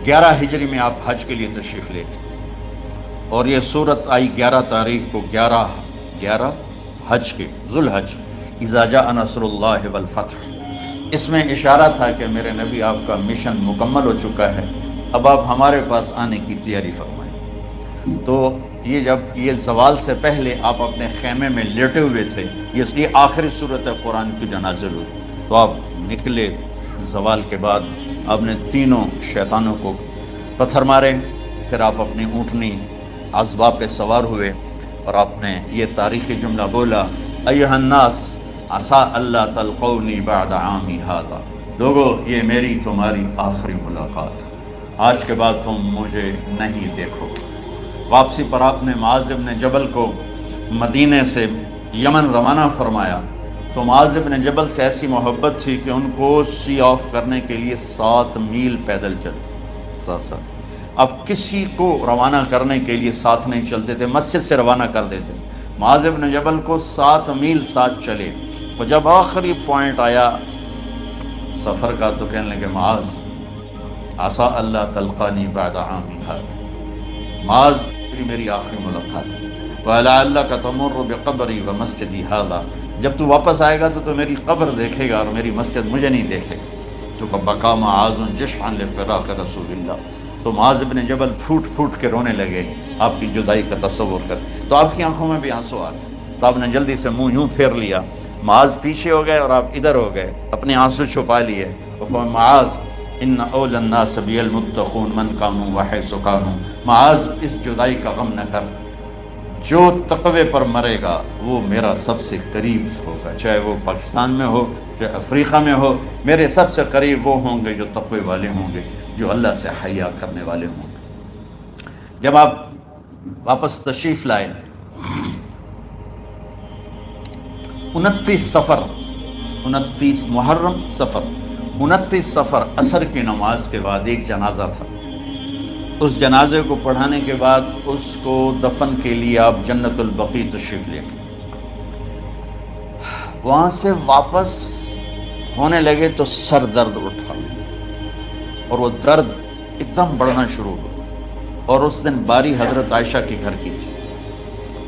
11 ہجری میں آپ حج کے لیے تشریف لے گئے، اور یہ صورت آئی 11 تاریخ کو، 11 حج کے، ذوالحج، اذا جاء نصر اللہ والفتح۔ اس میں اشارہ تھا کہ میرے نبی آپ کا مشن مکمل ہو چکا ہے، اب آپ ہمارے پاس آنے کی تیاری فرمائیں۔ تو یہ جب یہ زوال سے پہلے آپ اپنے خیمے میں لیٹے ہوئے تھے، یہ آخری صورت قرآن کی جو نازل ہوئی، تو آپ نکلے زوال کے بعد، آپ نے تینوں شیطانوں کو پتھر مارے، پھر آپ اپنی اونٹنی عذبہ پہ سوار ہوئے اور آپ نے یہ تاریخی جملہ بولا، ایھا الناس عسیٰ اللہ تلقونی بعد عامی ھذا، لوگو یہ میری تمہاری آخری ملاقات، آج کے بعد تم مجھے نہیں دیکھو گے۔ واپسی پر آپ نے معاذ بن جبل کو مدینے سے یمن روانہ فرمایا، تو معاذ بن جبل سے ایسی محبت تھی کہ ان کو سی آف کرنے کے لیے 7 میل پیدل چلے، 7۔ اب کسی کو روانہ کرنے کے لیے ساتھ نہیں چلتے تھے، مسجد سے روانہ کر دیتے، معاذ بن جبل کو 7 میل ساتھ چلے، اور جب آخری پوائنٹ آیا سفر کا تو کہنے لگے، معاذ عسیٰ اللہ تلقانی بعد عامی ھذا، معاذ میری آخری ملاقات ہے، وَلَعَلَّكَ تَمُرُّ بِقَبْرِي وَمَسْجِدِي ھَذَا، جب تو واپس آئے گا تو میری قبر دیکھے گا اور میری مسجد مجھے نہیں دیکھے گا۔ تو فَبَكَىٰ مُعَاذٌ جِشْعًا لِفِرَاقِ رسول اللہ، تو معاذ بن جبل پھوٹ پھوٹ کے رونے لگے آپ کی جدائی کا تصور کر، تو آپ کی آنکھوں میں بھی آنسو آ گئے، تو آپ نے جلدی سے منہ یوں پھیر لیا، معاذ پیچھے ہو گئے اور آپ ادھر ہو گئے، اپنے آنسو چھپا لیے، معاذ ان اول الناس بی المتقون من کانوا وحیث کانوا، معاذ اس جدائی کا غم نہ کر، جو تقوی پر مرے گا وہ میرا سب سے قریب ہوگا، چاہے وہ پاکستان میں ہو چاہے افریقہ میں ہو، میرے سب سے قریب وہ ہوں گے جو تقوی والے ہوں گے، جو اللہ سے حیا کرنے والے ہوں گے۔ جب آپ واپس تشریف لائے، 29 محرم صفر، 29 صفر عصر کی نماز کے بعد ایک جنازہ تھا، اس جنازے کو پڑھانے کے بعد اس کو دفن کے لیے آپ جنت البقیع تشریف لے گئے، وہاں سے واپس ہونے لگے تو سر درد اٹھا، اور وہ درد ایک دم بڑھنا شروع ہوا، اور اس دن باری حضرت عائشہ کے گھر کی تھی،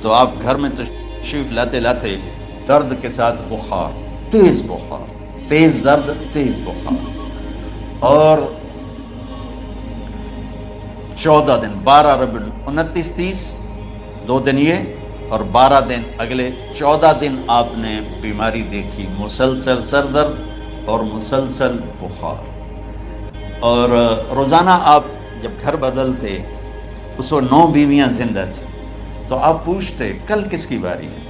تو آپ گھر میں تشریف لاتے لاتے درد کے ساتھ بخار، تیز درد، تیز بخار، اور 14 دن، 12 ربیع 29 30 2 دن یہ، اور 12 دن اگلے 14 دن آپ نے بیماری دیکھی، مسلسل سر درد اور مسلسل بخار، اور روزانہ آپ جب گھر بدلتے، اس وقت 9 بیویاں زندہ تھیں، تو آپ پوچھتے کل کس کی باری ہے،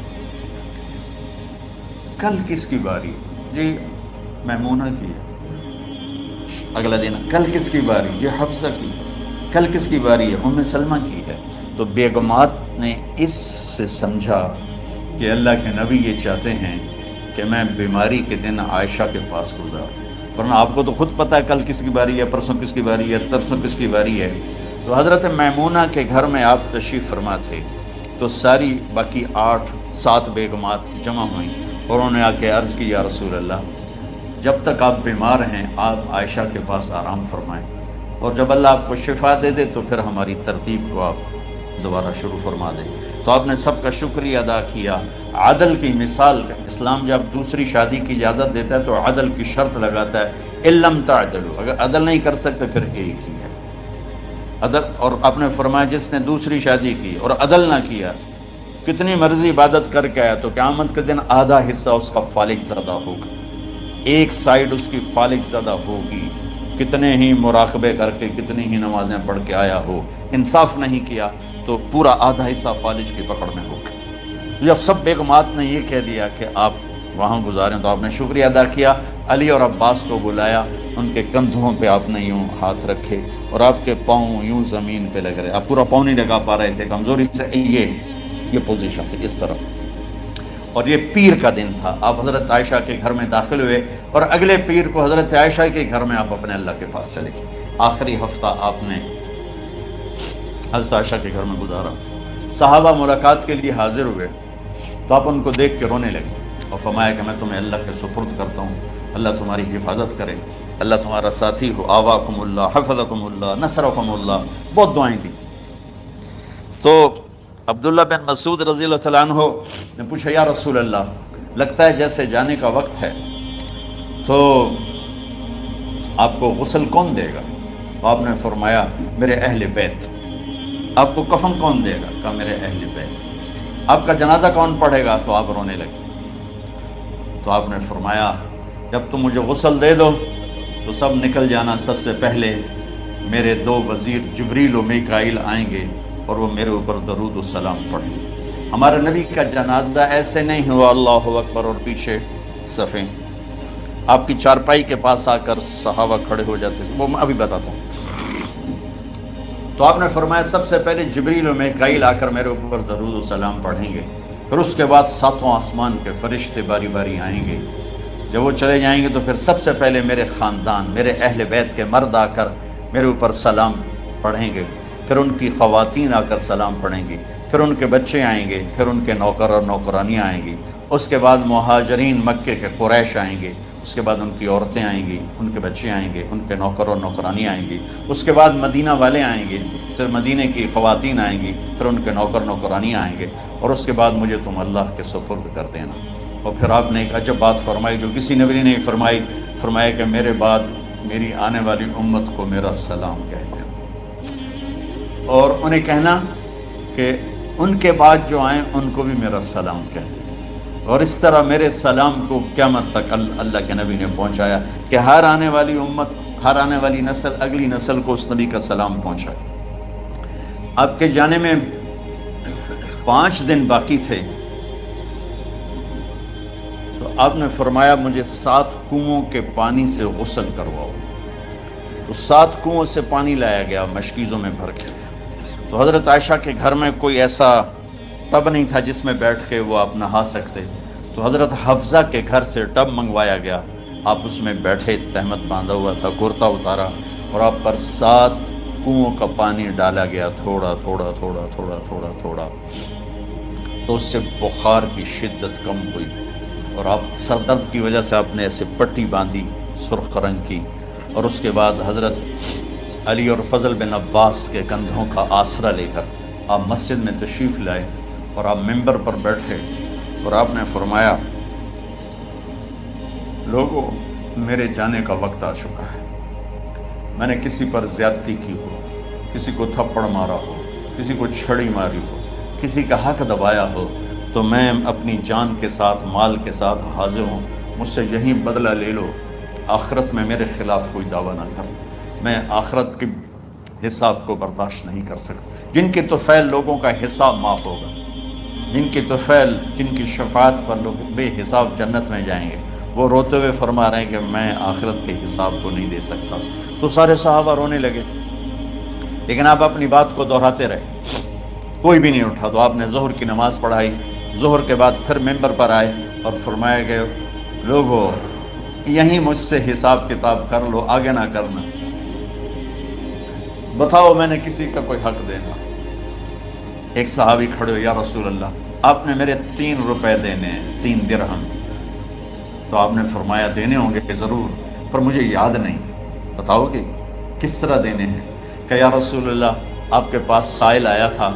کل کس کی باری ہے، جی میمونہ کی ہے، اگلا دن کل کس کی باری، یہ حفصہ کی، کل کس کی باری ہے، ام سلمہ کی ہے۔ تو بیگمات نے اس سے سمجھا کہ اللہ کے نبی یہ چاہتے ہیں کہ میں بیماری کے دن عائشہ کے پاس گزاروں، ورنہ آپ کو تو خود پتہ ہے کل کس کی باری ہے، پرسوں کس کی باری ہے، ترسوں کس کی باری ہے۔ تو حضرت میمونہ کے گھر میں آپ تشریف فرما تھے، تو ساری باقی 7 بیگمات جمع ہوئیں، اور انہوں نے آ کے عرض کی، یا رسول اللہ، جب تک آپ بیمار ہیں آپ عائشہ کے پاس آرام فرمائیں، اور جب اللہ آپ کو شفا دے دے تو پھر ہماری ترتیب کو آپ دوبارہ شروع فرما دیں۔ تو آپ نے سب کا شکریہ ادا کیا، عدل کی مثال، اسلام جب دوسری شادی کی اجازت دیتا ہے تو عدل کی شرط لگاتا ہے، ان لم تعدلوا، اگر عدل نہیں کر سکتے پھر ایک ہی ہے عدل، اور آپ نے فرمایا جس نے دوسری شادی کی اور عدل نہ کیا، کتنی مرضی عبادت کر کے آیا تو قیامت کے دن آدھا حصہ اس کا فالق زدہ ہوگا، ایک سائیڈ اس کی فالق زدہ ہوگی، کتنے ہی مراقبے کر کے کتنی ہی نمازیں پڑھ کے آیا ہو، انصاف نہیں کیا تو پورا آدھا حصہ فالج کی پکڑ میں ہوگا۔ جب سب بیگمات نے یہ کہہ دیا کہ آپ وہاں گزاریں تو آپ نے شکریہ ادا کیا، علی اور عباس کو بلایا، ان کے کندھوں پہ آپ نے یوں ہاتھ رکھے اور آپ کے پاؤں یوں زمین پہ لگ رہے، آپ پورا پاؤں نہیں لگا پا رہے تھے کمزوری سے، یہ پوزیشن تھی اس طرح، اور یہ پیر کا دن تھا، آپ حضرت عائشہ کے گھر میں داخل ہوئے، اور اگلے پیر کو حضرت عائشہ کے گھر میں آپ اپنے اللہ کے پاس چلے گئے۔ آخری ہفتہ آپ نے حضرت عائشہ کے گھر میں گزارا، صحابہ ملاقات کے لیے حاضر ہوئے تو آپ ان کو دیکھ کے رونے لگے، اور فرمایا کہ میں تمہیں اللہ کے سپرد کرتا ہوں، اللہ تمہاری حفاظت کرے، اللہ تمہارا ساتھی ہو، آواکم اللہ، حفظکم اللہ، نصرکم اللہ، بہت دعائیں دی۔ تو عبداللہ بن مسعود رضی اللہ تعالیٰ عنہ نے پوچھا یا رسول اللہ، لگتا ہے جیسے جانے کا وقت ہے، تو آپ کو غسل کون دے گا؟ تو آپ نے فرمایا میرے اہل بیت۔ آپ کو کفن کون دے گا؟ کہا میرے اہل بیت۔ آپ کا جنازہ کون پڑھے گا؟ تو آپ رونے لگے۔ تو آپ نے فرمایا جب تم مجھے غسل دے دو تو سب نکل جانا، سب سے پہلے میرے 2 وزیر جبریل و میکائیل آئیں گے اور وہ میرے اوپر درود و سلام پڑھیں گے۔ ہمارے نبی کا جنازہ ایسے نہیں ہوا اللہ اکبر اور پیچھے صفیں، آپ کی چارپائی کے پاس آ کر صحابہ کھڑے ہو جاتے تھے، وہ میں ابھی بتاتا ہوں۔ تو آپ نے فرمایا سب سے پہلے جبریل و میکائیل آ کر میرے اوپر درود و سلام پڑھیں گے، پھر اس کے بعد 7 آسمان کے فرشتے باری باری آئیں گے۔ جب وہ چلے جائیں گے تو پھر سب سے پہلے میرے خاندان، میرے اہل بیت کے مرد آ کر میرے اوپر سلام پڑھیں گے، پھر ان کی خواتین آ کر سلام پڑھیں گی، پھر ان کے بچے آئیں گے، پھر ان کے نوکر اور نوکرانیاں آئیں گی، اس کے بعد مہاجرین مکے کے قریش آئیں گے، اس کے بعد ان کی عورتیں آئیں گی، ان کے بچے آئیں گے، ان کے نوکر اور نوکرانی آئیں گی، اس کے بعد مدینہ والے آئیں گے، پھر مدینہ کی خواتین آئیں گی، پھر ان کے نوکر نوکرانی آئیں گے، اور اس کے بعد مجھے تم اللہ کے سپرد کر دینا۔ اور پھر آپ نے ایک عجب بات فرمائی جو کسی نبی نے نہیں فرمائی، فرمایا کہ میرے بعد میری آنے والی امت کو میرا سلام کہہ دینا، اور انہیں کہنا کہ ان کے بعد جو آئیں ان کو بھی میرا سلام کہہ دینا۔ اور اس طرح میرے سلام کو قیامت تک اللہ کے نبی نے پہنچایا کہ ہر آنے والی امت، ہر آنے والی نسل اگلی نسل کو اس نبی کا سلام پہنچائے۔ آپ کے جانے میں 5 دن باقی تھے، تو آپ نے فرمایا مجھے 7 کنوؤں کے پانی سے غسل کرواؤ۔ تو 7 کنوؤں سے پانی لایا گیا مشکیزوں میں بھر کے۔ تو حضرت عائشہ کے گھر میں کوئی ایسا ٹب نہیں تھا جس میں بیٹھ کے وہ آپ نہا سکتے، تو حضرت حفصہ کے گھر سے ٹب منگوایا گیا، آپ اس میں بیٹھے، تہمت باندھا ہوا تھا، کرتا اتارا، اور آپ پر 7 کنوؤں کا پانی ڈالا گیا، تھوڑا تھوڑا تھوڑا تھوڑا تھوڑا تھوڑا، تو اس سے بخار کی شدت کم ہوئی، اور آپ سر درد کی وجہ سے آپ نے ایسے پٹی باندھی سرخ رنگ کی، اور اس کے بعد حضرت علی اور فضل بن عباس کے کندھوں کا آسرا لے کر آپ مسجد میں تشریف لائے، اور آپ ممبر پر بیٹھے، اور آپ نے فرمایا لوگوں میرے جانے کا وقت آ چکا ہے، میں نے کسی پر زیادتی کی ہو، کسی کو تھپڑ مارا ہو، کسی کو چھڑی ماری ہو، کسی کا حق دبایا ہو، تو میں اپنی جان کے ساتھ، مال کے ساتھ حاضر ہوں، مجھ سے یہیں بدلہ لے لو، آخرت میں میرے خلاف کوئی دعویٰ نہ کر، میں آخرت کے حساب کو برداشت نہیں کر سکتا۔ جن کے طفیل لوگوں کا حساب معاف ہوگا، جن کی طفیل، جن کی شفاعت پر لوگ بے حساب جنت میں جائیں گے، وہ روتے ہوئے فرما رہے ہیں کہ میں آخرت کے حساب کو نہیں دے سکتا۔ تو سارے صحابہ رونے لگے، لیکن آپ اپنی بات کو دہراتے رہے، کوئی بھی نہیں اٹھا۔ تو آپ نے ظہر کی نماز پڑھائی، ظہر کے بعد پھر ممبر پر آئے اور فرمایا کہ لوگو یہیں مجھ سے حساب کتاب کر لو، آگے نہ کرنا، بتاؤ میں نے کسی کا کوئی حق دینا۔ ایک صحابی کھڑے ہو، یا رسول اللہ آپ نے میرے 3 روپے دینے ہیں، 3 درہم۔ تو آپ نے فرمایا دینے ہوں گے کہ ضرور، پر مجھے یاد نہیں، بتاؤ کہ کس طرح دینے ہیں؟ کہ یا رسول اللہ آپ کے پاس سائل آیا تھا،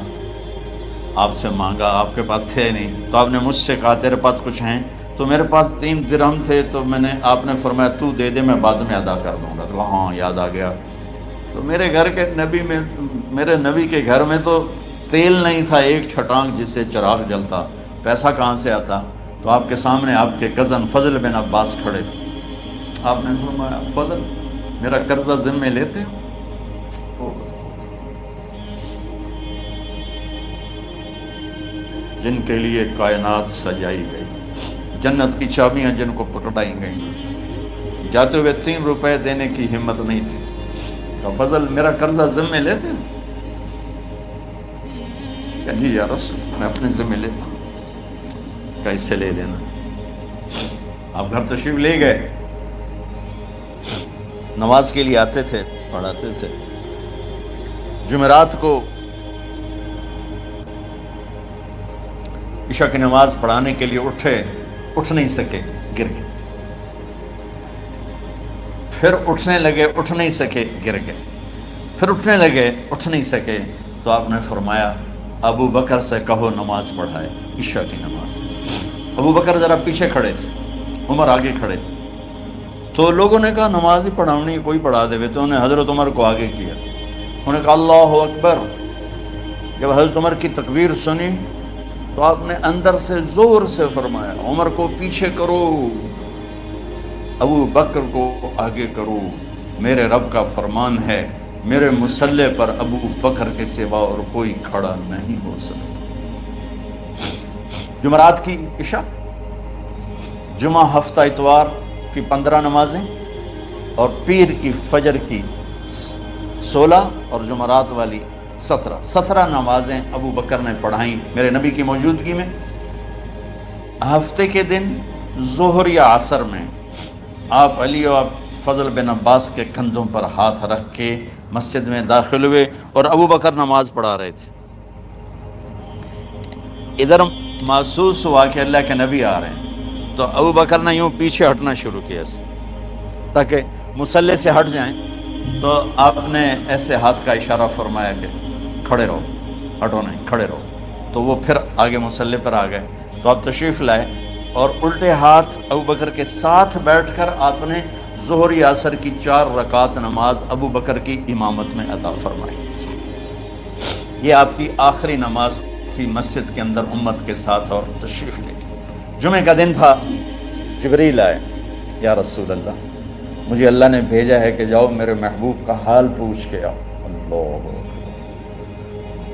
آپ سے مانگا، آپ کے پاس تھے نہیں، تو آپ نے مجھ سے کہا تیرے پاس کچھ ہیں؟ تو میرے پاس 3 درہم تھے، تو آپ نے فرمایا تو دے دے، میں بعد میں ادا کر دوں گا۔ تو ہاں یاد آ گیا۔ تو میرے گھر کے نبی میں، میرے نبی کے گھر میں تو تیل نہیں تھا، ایک چھٹانگ جس سے چراغ جلتا، پیسہ کہاں سے آتا؟ تو آپ کے سامنے آپ کے کزن فضل بن عباس کھڑے تھے، آپ نے فرمایا فضل میرا قرضہ ذمے لیتے ہو؟ جن کے لیے کائنات سجائی گئی، جنت کی چابیاں جن کو پکڑائی گئیں، جاتے ہوئے 3 روپے دینے کی ہمت نہیں تھی۔ کہ فضل میرا قرضہ ذمے لیتے؟ کہ جی یا رسول میں اپنے ذمے لیتا ہوں۔ کہ اس سے لے لینا۔ آپ گھر تشریف لے گئے، نماز کے لیے آتے تھے، پڑھاتے تھے۔ جمعرات کو عشاء کی نماز پڑھانے کے لیے اٹھ نہیں سکے، گر گئے۔ پھر اٹھنے لگے، اٹھ نہیں سکے، گر گئے، پھر اٹھنے لگے، اٹھ نہیں سکے، تو آپ نے فرمایا ابو بکر سے کہو نماز پڑھائے، عشاء کی نماز۔ ابو بکر ذرا پیچھے کھڑے تھے، عمر آگے کھڑے تھے، تو لوگوں نے کہا نماز ہی پڑھاؤنی، کوئی پڑھا دے، تو انہوں نے حضرت عمر کو آگے کیا، انہوں نے کہا اللہ اکبر۔ جب حضرت عمر کی تکبیر سنی تو آپ نے اندر سے زور سے فرمایا عمر کو پیچھے کرو، ابو بکر کو آگے کرو، میرے رب کا فرمان ہے میرے مصلی پر ابو بکر کے سوا اور کوئی کھڑا نہیں ہو سکتا۔ جمعرات کی عشاء، جمعہ ہفتہ اتوار کی 15 نمازیں اور پیر کی فجر کی 16 اور جمعرات والی 17 نمازیں ابو بکر نے پڑھائیں میرے نبی کی موجودگی میں۔ ہفتے کے دن ظہر یا عصر میں آپ علی و فضل بن عباس کے کندھوں پر ہاتھ رکھ کے مسجد میں داخل ہوئے اور ابو بکر نماز پڑھا رہے تھے۔ ادھر محسوس ہوا کہ اللہ کے نبی آ رہے ہیں، تو ابو بکر نے یوں پیچھے ہٹنا شروع کیا تاکہ مصلی سے ہٹ جائیں، تو آپ نے ایسے ہاتھ کا اشارہ فرمایا کہ کھڑے رہو، ہٹو نہیں، کھڑے رہو، تو وہ پھر آگے مصلی پر آ گئے۔ تو آپ تشریف لائے اور الٹے ہاتھ ابو بکر کے ساتھ بیٹھ کر آپ نے ظہر یا عصر کی 4 رکعت نماز ابو بکر کی امامت میں عطا فرمائی۔ یہ آپ کی آخری نماز تھی مسجد کے اندر امت کے ساتھ، اور تشریف لے کے جمعے کا دن تھا، جبریل آئے، یا رسول اللہ مجھے اللہ نے بھیجا ہے کہ جاؤ میرے محبوب کا حال پوچھ کے آؤ۔ اللہ،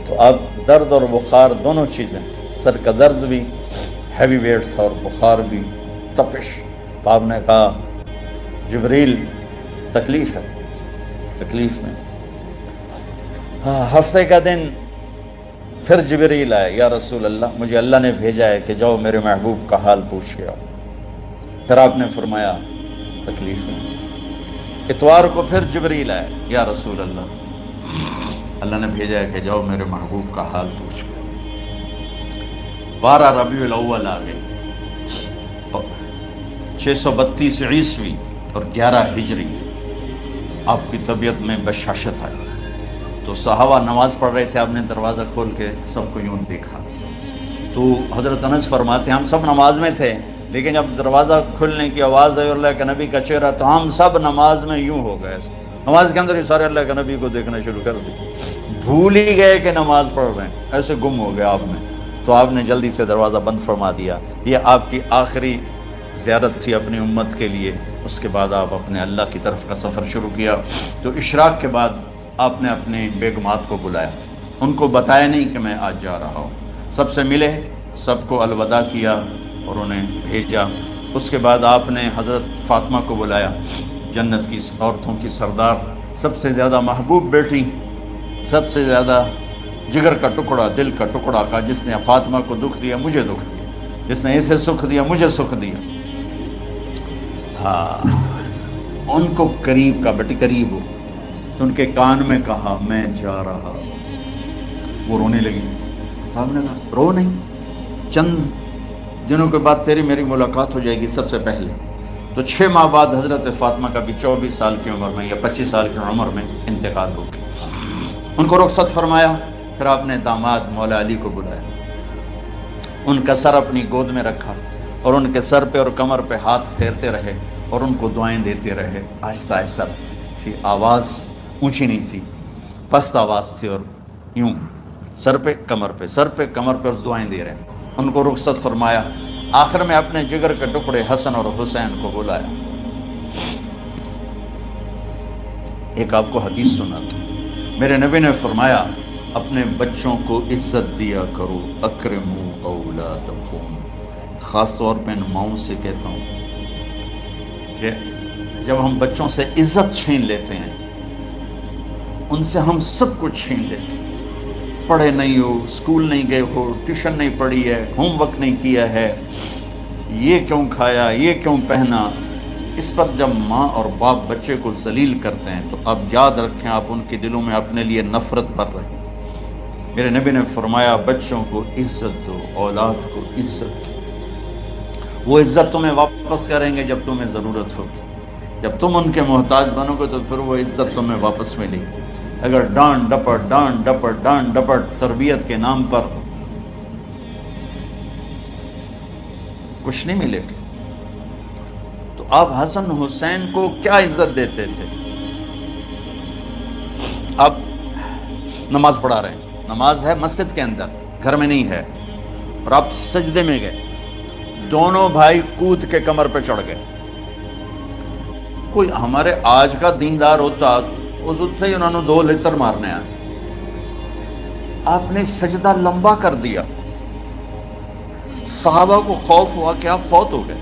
تو اب درد اور بخار دونوں چیزیں تھیں، سر کا درد بھی ہیوی ویٹ تھا اور بخار بھی، تپش۔ تو آپ نے کہا جبریل تکلیف ہے، تکلیف میں۔ ہفتے کا دن پھر جبریل آئے، یا رسول اللہ مجھے اللہ نے بھیجا ہے کہ جاؤ میرے محبوب کا حال پوچھ کے آؤ۔ پھر آپ نے فرمایا تکلیف میں۔ اتوار کو پھر جبریل آئے، یا رسول اللہ نے بھیجا ہے کہ جاؤ میرے محبوب کا حال پوچھ کے آؤ۔ 12 ربیع الاول آ گئی، 632 عیسوی اور 11 ہجری، آپ کی طبیعت میں بشاشت آئی۔ تو صحابہ نماز پڑھ رہے تھے، آپ نے دروازہ کھول کے سب کو یوں دیکھا، تو حضرت انس فرماتے ہیں ہم سب نماز میں تھے، لیکن جب دروازہ کھلنے کی آواز آئی اور اللہ کے نبی کا چہرہ، تو ہم سب نماز میں یوں ہو گئے، نماز کے اندر ہی سارے اللہ کے نبی کو دیکھنا شروع کر دی، بھول ہی گئے کہ نماز پڑھ رہے ہیں، ایسے گم ہو گئے آپ میں۔ تو آپ نے جلدی سے دروازہ بند فرما دیا۔ یہ آپ کی آخری زیارت تھی اپنی امت کے لیے، اس کے بعد آپ اپنے اللہ کی طرف کا سفر شروع کیا۔ تو اشراق کے بعد آپ نے اپنے بیگمات کو بلایا، ان کو بتایا نہیں کہ میں آج جا رہا ہوں، سب سے ملے، سب کو الوداع کیا اور انہیں بھیجا۔ اس کے بعد آپ نے حضرت فاطمہ کو بلایا، جنت کی عورتوں کی سردار، سب سے زیادہ محبوب بیٹی، سب سے زیادہ جگر کا ٹکڑا، دل کا ٹکڑا، کا جس نے فاطمہ کو دکھ دیا مجھے دکھ دیا، جس نے اسے سکھ دیا مجھے سکھ دیا۔ ہاں، ان کو قریب کا، بیٹی قریب ہو، تو ان کے کان میں کہا میں جا رہا۔ وہ رونے لگی، تو ہم نے کہا رو نہیں، چند دنوں کے بعد تیری میری ملاقات ہو جائے گی سب سے پہلے۔ تو 6 ماہ بعد حضرت فاطمہ کا بھی 24 سال کی عمر میں یا 25 سال کی عمر میں انتقال ہو گیا۔ ان کو رخصت فرمایا۔ پھر آپ نے داماد مولا علی کو بلایا، ان کا سر اپنی گود میں رکھا اور ان کے سر پہ اور کمر پہ ہاتھ پھیرتے رہے اور ان کو دعائیں دیتے رہے، آہستہ آہستہ تھی، آواز اونچی نہیں تھی، پست آواز تھی، اور یوں سر پہ کمر پہ، سر پہ کمر پہ، اور دعائیں دے رہے۔ ان کو رخصت فرمایا۔ آخر میں اپنے جگر کے ٹکڑے حسن اور حسین کو بلایا۔ ایک آپ کو حدیث سنا تھا، میرے نبی نے فرمایا اپنے بچوں کو عزت دیا کرو، اکرموا اولادکم۔ خاص طور پہ ان ماؤں سے کہتا ہوں کہ جب ہم بچوں سے عزت چھین لیتے ہیں، ان سے ہم سب کچھ چھین لیتے ہیں۔ پڑھے نہیں ہو، اسکول نہیں گئے ہو، ٹیوشن نہیں پڑھی ہے، ہوم ورک نہیں کیا ہے، یہ کیوں کھایا، یہ کیوں پہنا، اس پر جب ماں اور باپ بچے کو ذلیل کرتے ہیں تو اب یاد رکھیں آپ ان کے دلوں میں اپنے لیے نفرت بھر رہے ہیں۔ میرے نبی نے فرمایا بچوں کو عزت دو، اولاد کو عزت دو، وہ عزت تمہیں واپس کریں گے جب تمہیں ضرورت ہوگی۔ جب تم ان کے محتاج بنو گے تو پھر وہ عزت تمہیں واپس ملے گی. اگر ڈانٹ ڈپٹ تربیت کے نام پر کچھ نہیں ملے گا. تو آپ حسن حسین کو کیا عزت دیتے تھے؟ آپ نماز پڑھا رہے ہیں، نماز ہے مسجد کے اندر، گھر میں نہیں ہے، اور آپ سجدے میں گئے، دونوں بھائی کود کے کمر پہ چڑھ گئے. کوئی ہمارے آج کا دیندار ہوتا اس سے ہی انہوں نے 2 لتر مارنے آئے. آپ نے سجدہ لمبا کر دیا. صحابہ کو خوف ہوا کہ آپ فوت ہو گئے.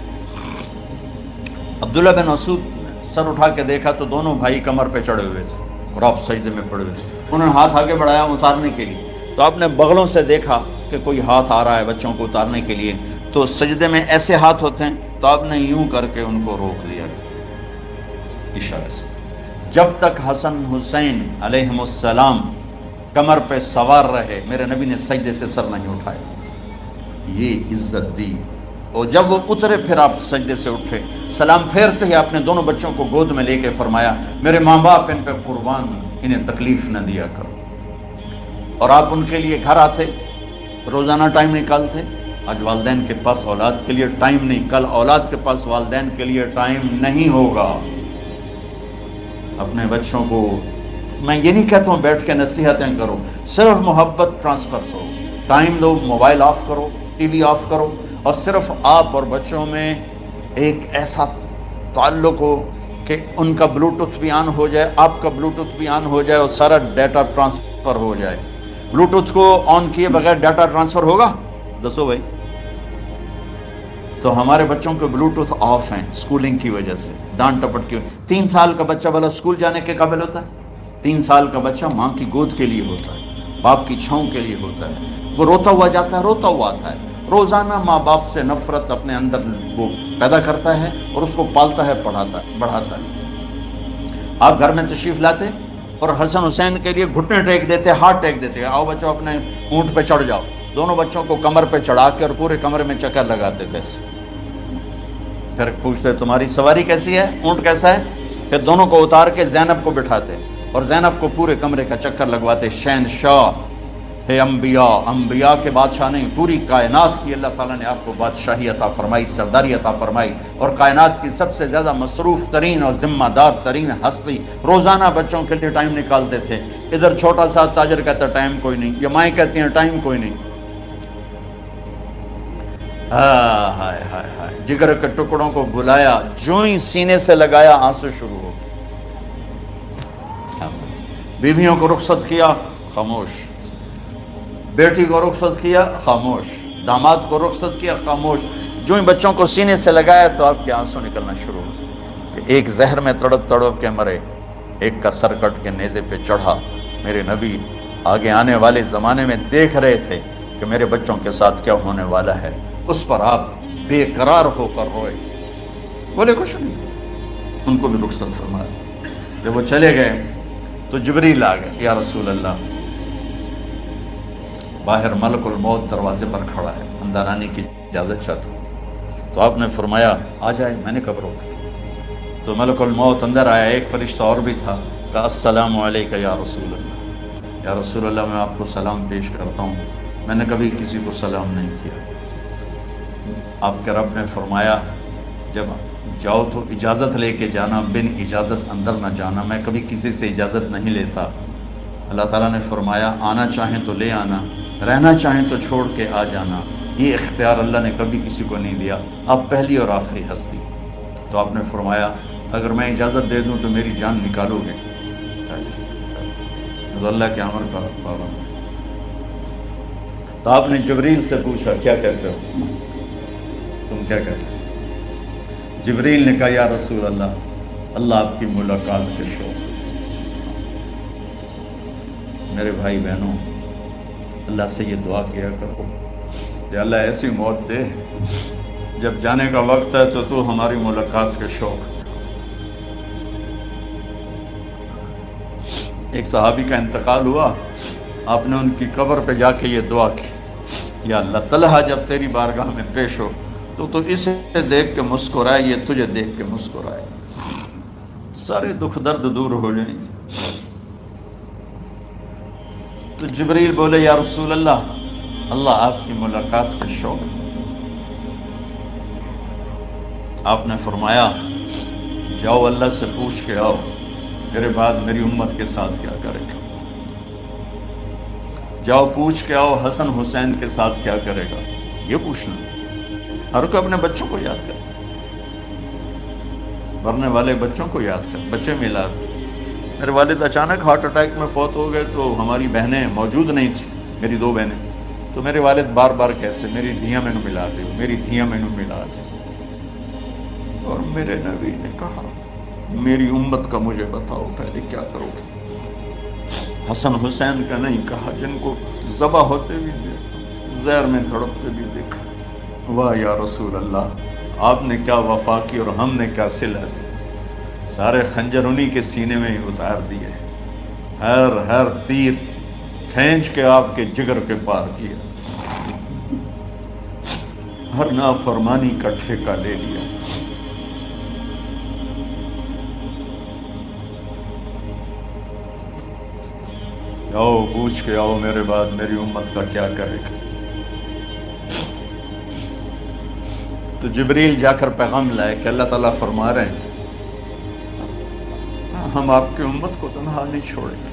عبداللہ بن مسعود سر اٹھا کے دیکھا تو دونوں بھائی کمر پہ چڑھے ہوئے تھے اور آپ سجدے میں پڑے ہوئے تھے. انہوں نے ہاتھ آگے بڑھایا اتارنے کے لیے، تو آپ نے بغلوں سے دیکھا کہ کوئی ہاتھ آ رہا ہے بچوں کو اتارنے کے لیے. تو سجدے میں ایسے ہاتھ ہوتے ہیں، تو آپ نے یوں کر کے ان کو روک دیا اشارے سے. جب تک حسن حسین علیہم السلام کمر پہ سوار رہے، میرے نبی نے سجدے سے سر نہیں اٹھایا. یہ عزت دی. اور جب وہ اترے پھر آپ سجدے سے اٹھے، سلام پھیرتے ہی آپ نے دونوں بچوں کو گود میں لے کے فرمایا میرے ماں باپ ان پہ قربان، انہیں تکلیف نہ دیا کرو. اور آپ ان کے لیے گھر آتے، روزانہ ٹائم نکالتے. آج والدین کے پاس اولاد کے لیے ٹائم نہیں، کل اولاد کے پاس والدین کے لیے ٹائم نہیں ہوگا. اپنے بچوں کو میں یہ نہیں کہتا ہوں بیٹھ کے نصیحتیں کرو، صرف محبت ٹرانسفر کرو، ٹائم دو، موبائل آف کرو، ٹی وی آف کرو، اور صرف آپ اور بچوں میں ایک ایسا تعلق ہو کہ ان کا بلوٹوتھ بھی آن ہو جائے، آپ کا بلوٹوتھ بھی آن ہو جائے، اور سارا ڈیٹا ٹرانسفر ہو جائے. بلوٹوتھ کو آن کیے بغیر ڈیٹا ٹرانسفر ہوگا؟ دسو بھائی. تو ہمارے بچوں کے بلوٹوتھ آف ہیں اسکولنگ کی وجہ سے، ڈانٹ ٹپٹ کی. 3 سال کا بچہ بھلا اسکول جانے کے قابل ہوتا ہے؟ 3 سال کا بچہ ماں کی گود کے لیے ہوتا ہے، باپ کی چھاؤں کے لیے ہوتا ہے. وہ روتا ہوا جاتا ہے، روتا ہوا آتا ہے. روزانہ ماں باپ سے نفرت اپنے اندر وہ پیدا کرتا ہے اور اس کو پالتا ہے، بڑھاتا ہے. آپ گھر میں تشریف لاتے اور حسن حسین کے لیے گھٹنے ٹیک دیتے، ہاتھ ٹیک دیتے، آؤ بچوں اپنے اونٹ پہ چڑھ جاؤ. دونوں بچوں کو کمر پہ چڑھا کے اور پورے کمرے میں چکر لگاتے تھے. پھر پوچھتے تمہاری سواری کیسی ہے، اونٹ کیسا ہے؟ پھر دونوں کو اتار کے زینب کو بٹھاتے اور زینب کو پورے کمرے کا چکر لگواتے. شہنشاہ ہے انبیاء کے بادشاہ نہیں، پوری کائنات کی اللہ تعالیٰ نے آپ کو بادشاہی عطا فرمائی، سرداری عطا فرمائی، اور کائنات کی سب سے زیادہ مصروف ترین اور ذمہ دار ترین ہستی. روزانہ بچوں کے لیے ٹائم نکالتے تھے. ادھر چھوٹا سا تاجر کہتا ٹائم کوئی نہیں، یا مائیں کہتی ہیں ٹائم کوئی نہیں. ہائے ہائے ہائے، جگر کے ٹکڑوں کو بلایا، جو ہی سینے سے لگایا آنسو شروع ہو گئے. بیویوں کو رخصت کیا، خاموش. بیٹی کو رخصت کیا، خاموش. داماد کو رخصت کیا، خاموش. جو ہی بچوں کو سینے سے لگایا تو آپ کے آنسو نکلنا شروع ہو گئے. ایک زہر میں تڑپ تڑپ کے مرے، ایک کا سر کٹ کے نیزے پہ چڑھا. میرے نبی آگے آنے والے زمانے میں دیکھ رہے تھے کہ میرے بچوں کے ساتھ کیا ہونے والا ہے. اس پر آپ بے قرار ہو کر روئے، بولے کچھ نہیں. ان کو بھی رخصت فرما دی. جب وہ چلے گئے تو جبریل آ گئے. یا رسول اللہ، باہر ملک الموت دروازے پر کھڑا ہے، اندر آنے کی اجازت چاہتا ہوں. تو آپ نے فرمایا آ جائے. میں نے کب روکا؟ تو ملک الموت اندر آیا. ایک فرشتہ اور بھی تھا. کہا السلام علیکہ یا رسول اللہ. یا رسول اللہ، میں آپ کو سلام پیش کرتا ہوں، میں نے کبھی کسی کو سلام نہیں کیا. آپ کے رب نے فرمایا جب جاؤ تو اجازت لے کے جانا، بن اجازت اندر نہ جانا. میں کبھی کسی سے اجازت نہیں لیتا. اللہ تعالیٰ نے فرمایا آنا چاہیں تو لے آنا، رہنا چاہیں تو چھوڑ کے آ جانا. یہ اختیار اللہ نے کبھی کسی کو نہیں دیا. آپ پہلی اور آخری ہستی. تو آپ نے فرمایا اگر میں اجازت دے دوں تو میری جان نکالو گے؟ تو اللہ کے امر کا پابند. تو آپ نے جبریل سے پوچھا کیا کہتے ہو، تم کیا کہتے ہو؟ جبریل نے کہا یا رسول اللہ، اللہ آپ کی ملاقات کے شوق. میرے بھائی بہنوں، اللہ سے یہ دعا کیا کرو کہ اللہ ایسی موت دے جب جانے کا وقت ہے تو ہماری ملاقات کے شوق. ایک صحابی کا انتقال ہوا، آپ نے ان کی قبر پہ جا کے یہ دعا کی، یا اللہ طلحہ جب تیری بارگاہ میں پیش ہو تو اسے دیکھ کے مسکرائے، یہ تجھے دیکھ کے مسکرائے. سارے دکھ درد دور ہو جائیں گے۔ تو جبریل بولے یا رسول اللہ آپ کی ملاقات کا شوق۔ آپ نے فرمایا جاؤ اللہ سے پوچھ کے آؤ میرے بعد میری امت کے ساتھ کیا کرے گا، جاؤ پوچھ کے آؤ حسن حسین کے ساتھ کیا کرے گا، یہ پوچھنا۔ ہر کوئی اپنے بچوں کو یاد کرتا ہے، مرنے والے بچوں کو یاد کر، بچے میلاد۔ میرے والد اچانک ہارٹ اٹیک میں فوت ہو گئے تو ہماری بہنیں موجود نہیں تھیں، میری 2 بہنیں، تو میرے والد بار بار کہتے میری دھیاں میں ملا دے، میری دھیاں میں ملا دے۔ اور میرے نبی نے کہا میری امت کا مجھے بتاؤ پہلے کیا کرو گے۔ حسن حسین کا نہیں کہا، جن کو ذبح ہوتے بھی دیکھا، زہر میں تڑپتے بھی دیکھا۔ واہ یا رسول اللہ، آپ نے کیا وفا کی اور ہم نے کیا صلت، سارے خنجر انہی کے سینے میں ہی اتار دیے، ہر تیر کھینچ کے آپ کے جگر کے پار کیا، ہر نافرمانی کا ٹھیکہ لے لیا۔ آؤ پوچھ کے آؤ میرے بعد میری امت کا کیا کرے گا۔ تو جبریل جا کر پیغام لائے کہ اللہ تعالیٰ فرما رہے ہیں ہم آپ کی امت کو تنہا نہیں چھوڑیں گے۔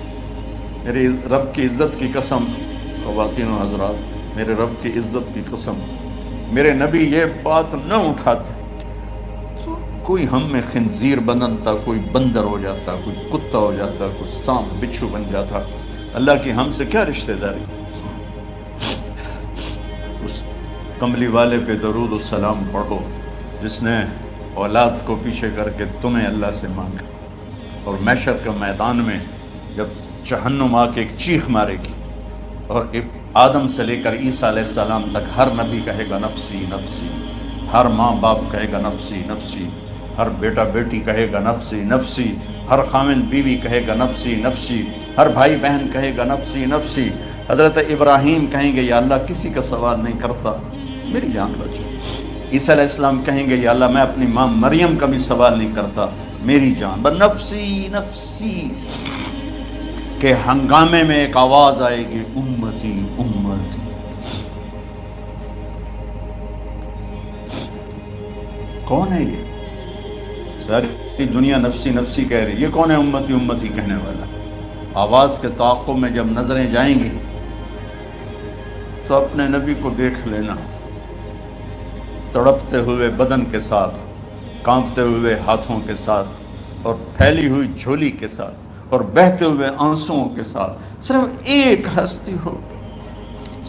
میرے رب کی عزت کی قسم، خواتین و حضرات، میرے رب کی عزت کی قسم، میرے نبی یہ بات نہ اٹھاتے تو کوئی ہم میں خنزیر بنتا، کوئی بندر ہو جاتا، کوئی کتا ہو جاتا، کوئی سانپ بچھو بن جاتا۔ اللہ کی ہم سے کیا رشتہ داری؟ اس کملی والے پہ درود و سلام پڑھو جس نے اولاد کو پیچھے کر کے تمہیں اللہ سے مانگا، اور محشر کے میدان میں جب جہنم آ کے ایک چیخ مارے گی اور آدم سے لے کر عیسیٰ علیہ السلام تک ہر نبی کہے گا نفسی نفسی، ہر ماں باپ کہے گا نفسی نفسی، ہر بیٹا بیٹی کہے گا نفسی نفسی، ہر خاوند بیوی کہے گا نفسی نفسی، ہر بھائی بہن کہے گا نفسی نفسی۔ حضرت ابراہیم کہیں گے یا اللہ کسی کا سوال نہیں کرتا، میری جان بچے۔ عیسیٰ علیہ السلام کہیں گے یا اللہ میں اپنی ماں مریم کا بھی سوال نہیں کرتا، میری جان بس نفسی نفسی۔ کہ ہنگامے میں ایک آواز آئے گی امتی امتی۔ کون ہے یہ؟ ساری دنیا نفسی نفسی کہہ رہی، یہ کون ہے امتی امتی کہنے والا؟ آواز کے تعاقب میں جب نظریں جائیں گی تو اپنے نبی کو دیکھ لینا، تڑپتے ہوئے بدن کے ساتھ، کانپتے ہوئے ہاتھوں کے ساتھ، اور پھیلی ہوئی جھولی کے ساتھ، اور بہتے ہوئے آنسوؤں کے ساتھ صرف ایک ہستی ہو،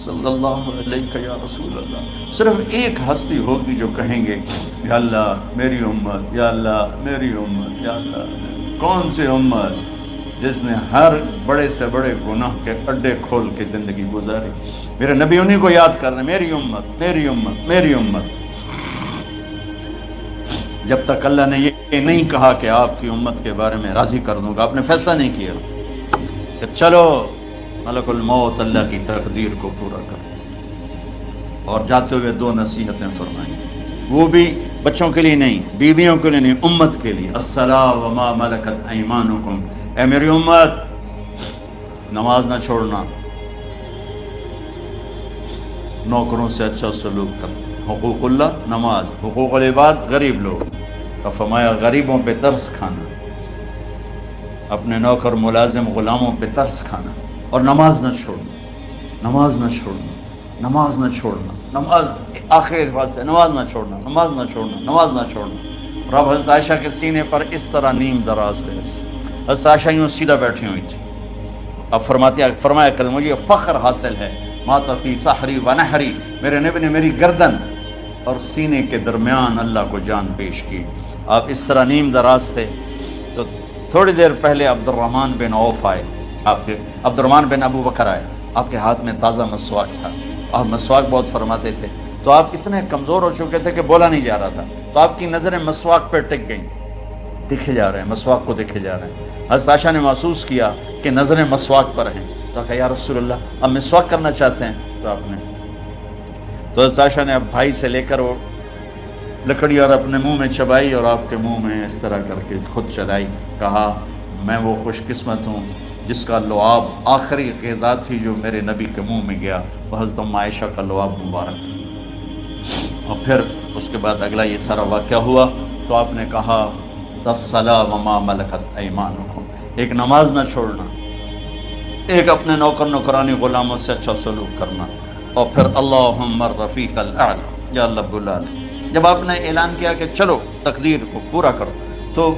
صلی اللہ علیہ یا رسول اللہ، صرف ایک ہستی ہوگی جو کہیں گے یا اللہ میری امت، یا اللہ میری امت، یا اللہ۔ کون سی امت؟ جس نے ہر بڑے سے بڑے گناہ کے اڈے کھول کے زندگی گزاری۔ میرے نبی انہی کو یاد کرنا، میری امت میری امت میری امت۔ جب تک اللہ نے یہ نہیں کہا کہ آپ کی امت کے بارے میں راضی کر دوں گا، آپ نے فیصلہ نہیں کیا کہ چلو ملک الموت اللہ کی تقدیر کو پورا کر، اور جاتے ہوئے 2 نصیحتیں فرمائیں، وہ بھی بچوں کے لیے نہیں، بیویوں کے لیے نہیں، امت کے لیے۔ الصلاۃ وما ملکت ایمانکم، اے میری امت نماز نہ چھوڑنا، نوکروں سے اچھا سلوک کر، حقوق اللہ نماز، حقوق العباد غریب لوگ، اور فرمایا غریبوں پہ ترس کھانا، اپنے نوکر ملازم غلاموں پہ ترس کھانا، اور نماز نہ چھوڑنا، نماز نہ چھوڑنا، نماز نہ چھوڑنا، نماز آخر الفاظ سے نماز نہ چھوڑنا، نماز نہ چھوڑنا، نماز نہ چھوڑنا۔ رب حضرت عائشہ کے سینے پر اس طرح نیم دراز تھے، حضرت عائشہ یوں سیدھا بیٹھی ہوئی تھی۔ اب فرمایا کہ مجھے فخر حاصل ہے، مات فی سحری و نحری، میرے نبی نے میری گردن اور سینے کے درمیان اللہ کو جان پیش کی۔ آپ اس طرح نیم دراز تھے تو تھوڑی دیر پہلے عبد الرحمن بن عوف آئے، آپ کے عبد الرحمن بن ابو بکر آئے، آپ کے ہاتھ میں تازہ مسواک تھا، آپ مسواک بہت فرماتے تھے، تو آپ اتنے کمزور ہو چکے تھے کہ بولا نہیں جا رہا تھا، تو آپ کی نظریں مسواک پہ ٹک گئیں، دیکھے جا رہے ہیں، مسواک کو دیکھے جا رہے ہیں۔ حضرت عائشہ نے محسوس کیا کہ نظریں مسواک پر ہیں، تو کہا یا رسول اللہ اب مسواک کرنا چاہتے ہیں، تو آپ نے، تو حضرت عائشہ نے اب بھائی سے لے کر وہ لکڑی اور اپنے منہ میں چبائی اور آپ کے منہ میں اس طرح کر کے خود چلائی. کہا میں وہ خوش قسمت ہوں جس کا لعاب آخری غذا تھی جو میرے نبی کے منہ میں گیا، وہ حضرت عائشہ کا لعاب مبارک تھا. اور پھر اس کے بعد اگلا یہ سارا واقعہ ہوا تو آپ نے کہا الصلاۃ وما ملکت ایمانکم، ایک نماز نہ چھوڑنا، ایک اپنے نوکر نوکرانی غلاموں سے اچھا سلوک کرنا، اور پھر اللہم الرفیق الاعلی، یا اللہ بلا لے. جب آپ نے اعلان کیا کہ چلو تقدیر کو پورا کرو تو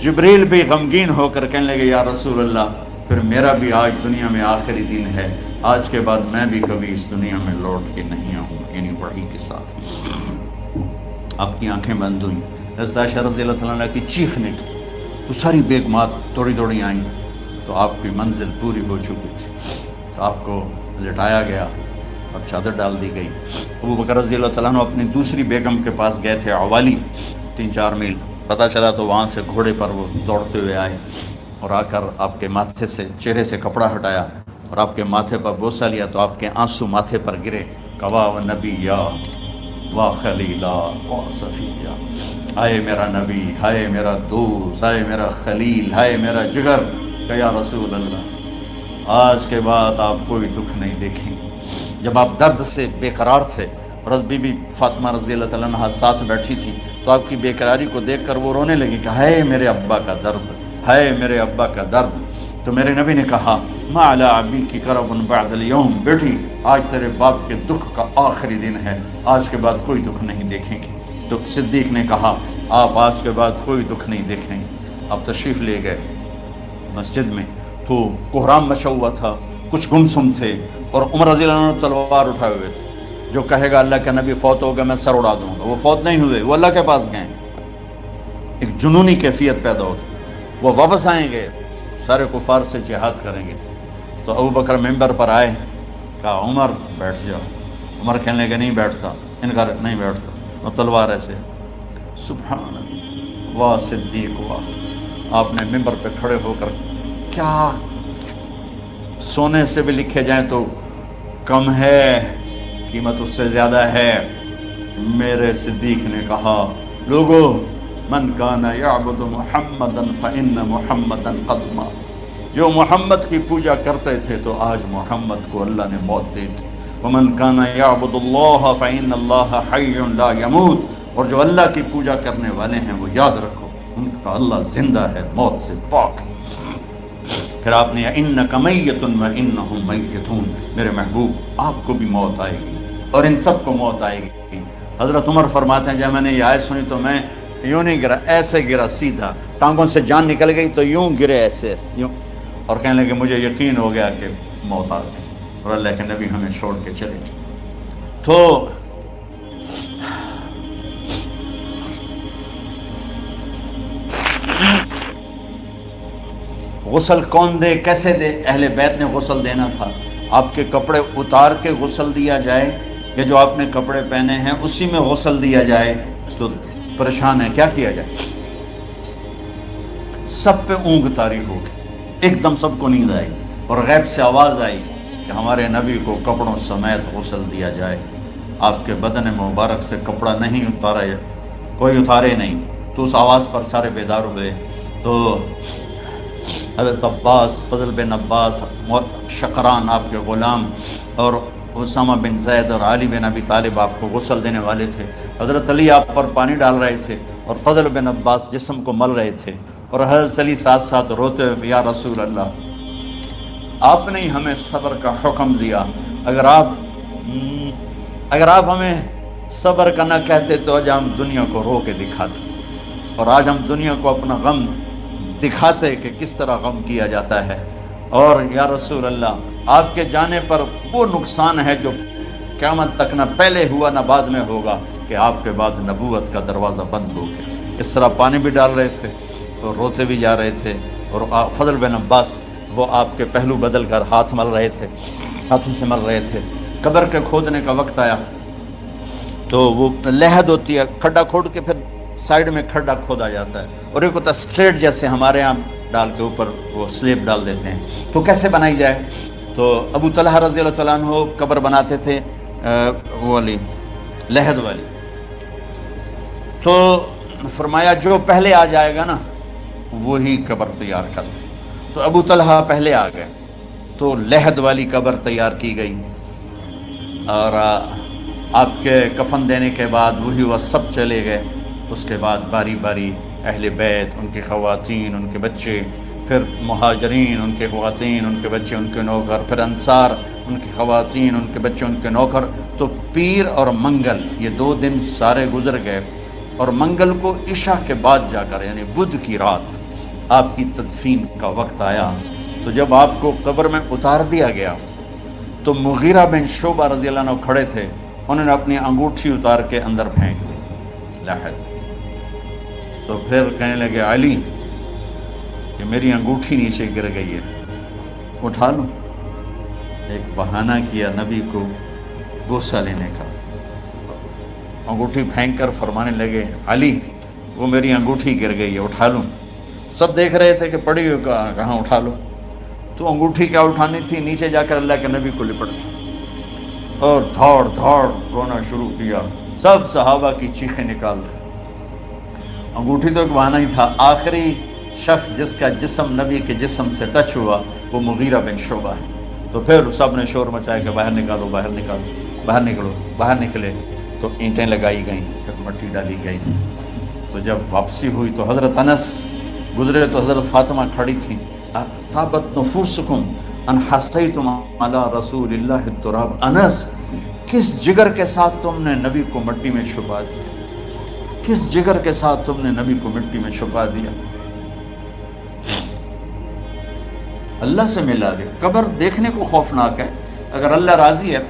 جبریل بھی غمگین ہو کر کہنے لگے یا رسول اللہ پھر میرا بھی آج دنیا میں آخری دن ہے، آج کے بعد میں بھی کبھی اس دنیا میں لوٹ کے نہیں آؤں گا، یعنی وحی کے ساتھ. آپ کی آنکھیں بند ہوئیں. حضرت عائشہ رضی اللہ تعالیٰ عنہ کی چیخنے کی تو ساری بیگمات دوڑی دوڑی آئیں تو آپ کی منزل پوری ہو چکی تھی. تو آپ کو لٹایا گیا اور چادر ڈال دی گئی. ابو بکر رضی اللہ تعالیٰ عنہ اپنی دوسری بیگم کے پاس گئے تھے عوالی، 3-4 میل پتہ چلا تو وہاں سے گھوڑے پر وہ دوڑتے ہوئے آئے اور آ کر آپ کے ماتھے سے چہرے سے کپڑا ہٹایا اور آپ کے ماتھے پر بوسہ لیا تو آپ کے آنسو ماتھے پر گرے. کوا و نبیّا و خلیلا و صفیہ، ہائے میرا نبی، ہائے میرا دوست، ہائے میرا خلیل، ہائے میرا جگر. کہ یا رسول اللہ آج کے بعد آپ کوئی دکھ نہیں دیکھیں. جب آپ درد سے بے قرار تھے اور بی بی فاطمہ رضی اللہ تعالیٰ عنہ ساتھ بیٹھی تھی تو آپ کی بے قراری کو دیکھ کر وہ رونے لگی کہ ہائے میرے ابا کا درد، ہائے میرے ابا کا درد. تو میرے نبی نے کہا ما علی ابیک کرب بعد اليوم، بیٹی آج تیرے باپ کے دکھ کا آخری دن ہے، آج کے بعد کوئی دکھ نہیں دیکھیں گے. تو صدیق نے کہا آپ آج کے بعد کوئی دکھ نہیں دیکھیں گے. آپ تشریف لے گئے مسجد میں تو کوہرام مچا ہوا تھا، کچھ گمسم تھے اور عمر رضی اللہ عنہ تلوار اٹھائے ہوئے تھے. جو کہے گا اللہ کا نبی فوت ہو گیا میں سر اڑا دوں گا، وہ فوت نہیں ہوئے، وہ اللہ کے پاس گئے. ایک جنونی کیفیت پیدا ہوتی، وہ واپس آئیں گے سارے کفار سے جہاد کریں گے. تو ابو بکر ممبر پر آئے، کہا عمر بیٹھ جاؤ. عمر کہنے لگے نہیں بیٹھتا، انکار نہیں بیٹھتا. وہ تلوار ایسے سبحان اللہ واہ صدیق واہ. آپ نے ممبر پہ کھڑے ہو کر کیا سونے سے بھی لکھے جائیں تو کم ہے، قیمت اس سے زیادہ ہے. میرے صدیق نے کہا لوگو من کان یعبد محمدا فإن محمدا قد مات، جو محمد کی پوجا کرتے تھے تو آج محمد کو اللہ نے موت دی تھی. ومن کان یعبد اللہ فإن اللہ حی لا یموت، اور جو اللہ کی پوجا کرنے والے ہیں وہ یاد رکھو ان کا اللہ زندہ ہے، موت سے پاک. پھر آپ نے انک میت وانہم میتون، میرے محبوب آپ کو بھی موت آئے گی اور ان سب کو موت آئے گی. حضرت عمر فرماتے ہیں جب میں نے یہ آیت سنی تو میں یوں نہیں گرا، ایسے گرا سیدھا، ٹانگوں سے جان نکل گئی تو یوں گرے ایسے یوں، اور کہنے لگے مجھے یقین ہو گیا کہ موت آ گئی اور اللہ کے نبی ہمیں چھوڑ کے چلے. تو غسل کون دے، کیسے دے؟ اہل بیت نے غسل دینا تھا. آپ کے کپڑے اتار کے غسل دیا جائے یا جو آپ نے کپڑے پہنے ہیں اسی میں غسل دیا جائے تو پریشان ہے، کیا کیا جائے؟ سب پہ اونگ طاری ہو گئی، ایک دم سب کو نیند آئی اور غیب سے آواز آئی کہ ہمارے نبی کو کپڑوں سمیت غسل دیا جائے. آپ کے بدن مبارک سے کپڑا نہیں اتارا، کوئی اتارے نہیں. تو اس آواز پر سارے بیدار ہوئے. تو حضرت عباس، فضل بن عباس، شقران آپ کے غلام، اور اسامہ بن زید اور علی بن ابی طالب آپ کو غسل دینے والے تھے. حضرت علی آپ پر پانی ڈال رہے تھے اور فضل بن عباس جسم کو مل رہے تھے اور حضرت علی ساتھ ساتھ روتے ہوئے یا رسول اللہ آپ نے ہی ہمیں صبر کا حکم دیا، اگر آپ ہمیں صبر کا نہ کہتے تو آج ہم دنیا کو رو کے دکھاتے، اور آج ہم دنیا کو اپنا غم دکھاتے کہ کس طرح غم کیا جاتا ہے. اور یا رسول اللہ آپ کے جانے پر وہ نقصان ہے جو قیامت تک نہ پہلے ہوا نہ بعد میں ہوگا کہ آپ کے بعد نبوت کا دروازہ بند ہو گیا. اس طرح پانی بھی ڈال رہے تھے اور روتے بھی جا رہے تھے. اور فضل بن عباس وہ آپ کے پہلو بدل کر ہاتھ مل رہے تھے، ہاتھوں سے مل رہے تھے. قبر کے کھودنے کا وقت آیا تو وہ لحد ہوتی ہے، کھڈا کھود کے پھر سائیڈ میں کھڈا کھودا جاتا ہے اور ایک ہوتا اسٹریٹ جیسے ہمارے یہاں ڈال کے اوپر وہ سلیب ڈال دیتے ہیں. تو کیسے بنائی جائے؟ تو ابو طلحہ رضی اللہ تعالیٰ عنہ قبر بناتے تھے وہ والی لحد والی. تو فرمایا جو پہلے آ جائے گا نا وہی قبر تیار کر دے. تو ابو طلحہ پہلے آ گئے تو لحد والی قبر تیار کی گئی، اور آپ کے کفن دینے کے بعد وہی وہ سب چلے گئے. اس کے بعد باری باری اہل بیت، ان کی خواتین، ان کے بچے، پھر مہاجرین، ان کے خواتین، ان کے بچے، ان کے نوکر، پھر انصار، ان کی خواتین، ان کے بچے، ان کے نوکر. تو پیر اور منگل یہ 2 دن سارے گزر گئے، اور منگل کو عشاء کے بعد جا کر یعنی بدھ کی رات آپ کی تدفین کا وقت آیا. تو جب آپ کو قبر میں اتار دیا گیا تو مغیرہ بن شعبہ رضی اللہ عنہ کھڑے تھے، انہوں نے اپنی انگوٹھی اتار کے اندر پھینک دی لحد. تو پھر کہنے لگے علی کہ میری انگوٹھی نیچے گر گئی ہے، اٹھا لوں. ایک بہانہ کیا نبی کو بوسہ لینے کا، انگوٹھی پھینک کر فرمانے لگے علی وہ میری انگوٹھی گر گئی ہے، اٹھا لوں. سب دیکھ رہے تھے کہ پڑی ہوئی کہاں اٹھا لو. تو انگوٹھی کیا اٹھانی تھی، نیچے جا کر اللہ کے نبی کو لپٹ گئی اور دھاڑ دھاڑ رونا شروع کیا. سب صحابہ کی چیخیں نکال دی. انگوٹھی تو ایک بہانہ ہی تھا. آخری شخص جس کا جسم نبی کے جسم سے ٹچ ہوا وہ مغیرہ بن شعبہ ہے. تو پھر سب نے شور مچایا کہ باہر نکالو، باہر نکالو، باہر نکلو. باہر نکلے تو اینٹیں لگائی گئیں، پھر مٹی ڈالی گئی. تو جب واپسی ہوئی تو حضرت انس گزرے تو حضرت فاطمہ کھڑی تھیں. طابت نفوسکم ان حسیتم علی رسول اللہ التراب. انس کس جگر کے ساتھ تم نے نبی کو مٹی میں چھپا دیا، کس جگر کے ساتھ تم نے نبی کو مٹی میں چھپا دیا. اللہ سے ملا دے. قبر دیکھنے کو خوفناک ہے، اگر اللہ راضی ہے.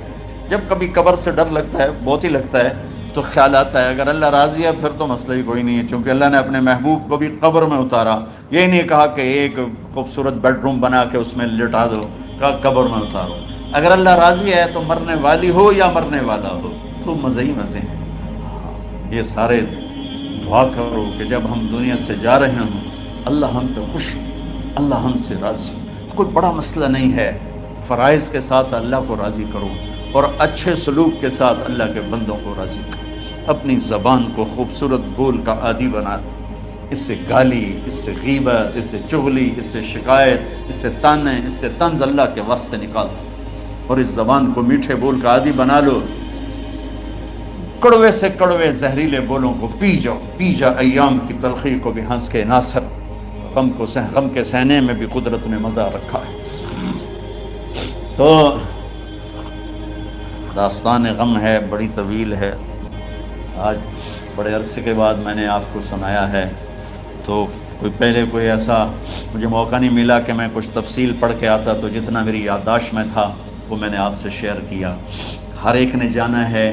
جب کبھی قبر سے ڈر لگتا ہے، بہت ہی لگتا ہے، تو خیال آتا ہے اگر اللہ راضی ہے پھر تو مسئلہ ہی کوئی نہیں ہے، چونکہ اللہ نے اپنے محبوب کو بھی قبر میں اتارا. یہ نہیں کہا کہ ایک خوبصورت بیڈ روم بنا کے اس میں لٹا دو، کہا قبر میں اتارو. اگر اللہ راضی ہے تو مرنے والی ہو یا مرنے والا ہو تو مزے ہی مزے ہیں. یہ سارے دعا کرو کہ جب ہم دنیا سے جا رہے ہوں اللہ ہم پہ خوش ہو، اللہ ہم سے راضی ہو. کوئی بڑا مسئلہ نہیں ہے. فرائض کے ساتھ اللہ کو راضی کرو اور اچھے سلوک کے ساتھ اللہ کے بندوں کو راضی کرو. اپنی زبان کو خوبصورت بول کا عادی بنا دو. اس سے گالی، اس سے غیبت، اس سے چغلی، اس سے شکایت، اس سے تانے، اس سے طنز اللہ کے واسطے نکال دو اور اس زبان کو میٹھے بول کا عادی بنا لو. کڑوے سے کڑوے زہریلے بولوں کو پی جاؤ، پی جا ایام کی تلخی کو بھی ہنس کے ناصر. غم کے سہنے میں بھی قدرت نے مزہ رکھا ہے. تو داستان غم ہے، بڑی طویل ہے. آج بڑے عرصے کے بعد میں نے آپ کو سنایا ہے، تو پہلے کوئی ایسا مجھے موقع نہیں ملا کہ میں کچھ تفصیل پڑھ کے آتا. تو جتنا میری یادداشت میں تھا وہ میں نے آپ سے شیئر کیا. ہر ایک نے جانا ہے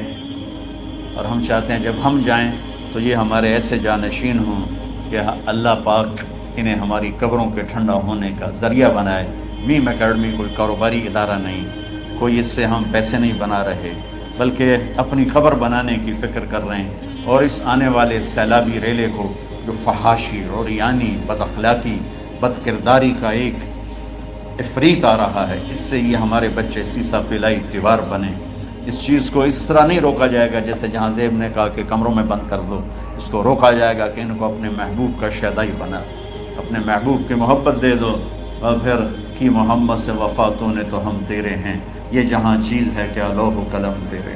اور ہم چاہتے ہیں جب ہم جائیں تو یہ ہمارے ایسے جانشین ہوں کہ اللہ پاک انہیں ہماری قبروں کے ٹھنڈا ہونے کا ذریعہ بنائے. میم اکیڈمی کوئی کاروباری ادارہ نہیں، کوئی اس سے ہم پیسے نہیں بنا رہے، بلکہ اپنی قبر بنانے کی فکر کر رہے ہیں. اور اس آنے والے سیلابی ریلے کو جو فحاشی، عریانی، بد اخلاقی، بد کرداری کا ایک افریت آ رہا ہے، اس سے یہ ہمارے بچے سیسا پلائی دیوار بنے. اس چیز کو اس طرح نہیں روکا جائے گا جیسے جہاں زیب نے کہا کہ کمروں میں بند کر دو. اس کو روکا جائے گا کہ ان کو اپنے محبوب کا شیدائی بنا، اپنے محبوب کی محبت دے دو. اور پھر کی محمد سے وفا تو نے تو ہم تیرے ہیں، یہ جہاں چیز ہے کیا لوح و قلم تیرے.